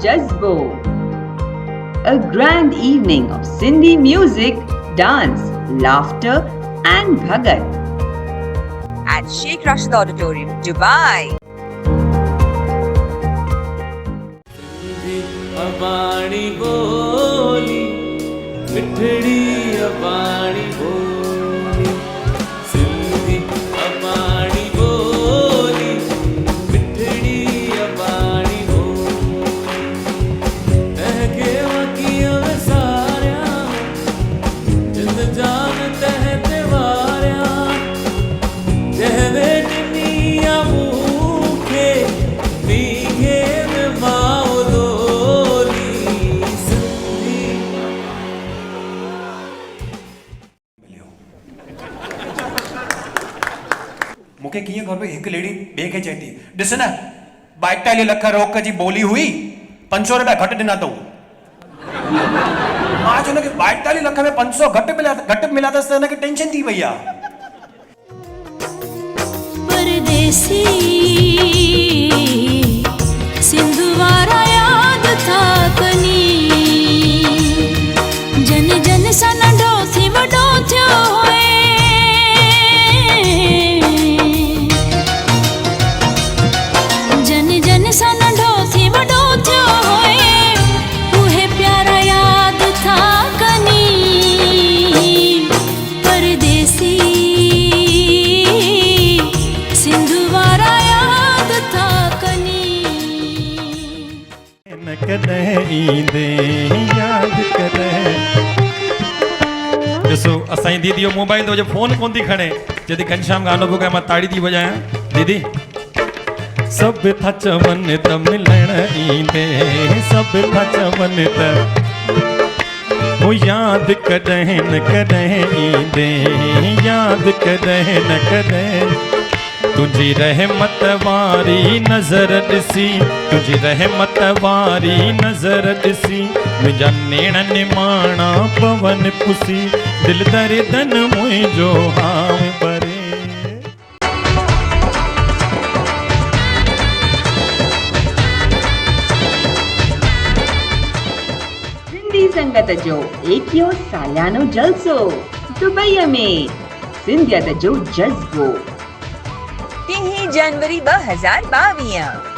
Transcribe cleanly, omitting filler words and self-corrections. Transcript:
Jazbo. A grand evening of Sindhi music, dance, laughter and bhagat at Sheikh Rashid Auditorium, Dubai. अबाणी बोली मिठड़ी अबाणी बोली सिंधी अबाणी बोली मिठड़ी अबाणी बोली तहके वकिया सारिया जिंद जान तह तेवारिया जहवे जिनिया मुखे बीघे में माओ मूंखे कीअं ख़बर पई हिकु लेडी ॿिए खे चए थी ॾिस न 42 लख रोक जी बोली हुई 500 रुपया घटि ॾिना अथऊं। मां चयो हुनखे 42 लख में 500 घटि मिलिया अथसि त हिनखे टेंशन थी वई आहे। परदेसी सिंध वारा याद था कनी जन जन सां नंढो थी वॾो थियो होए जन जन सां नंढो थी वॾो थियो होए उहे प्यारा याद था कनी परदेसी सिंध वारा याद था कनी न कॾहिं ईंदे यादि कॾहिं। ॾिसो असांजी दीदी जो मोबाइल तो फोन कोन थी खणे जॾहिं घनश्याम गानो पियो ॻाए मां ताड़ी थी वॼायां दीदी सभु था चवनि त मिलण ईंदे सभु था चवनि त हो यादि कॾहिं न कॾहिं ईंदे यादि कॾहिं न कॾहिं तुझी रहमत वारी नज़र ॾिसी तुझी रहमत वारी नज़र ॾिसी मुंहिंजा नेण निमाणा पवन पुसी दिल दर्दन मुंहिंजो हाव भरे। सिंधी संगत जो एकियो सालियानो जलसो दुबई में सिंधियत जो जज़्बो 3 जनवरी 2022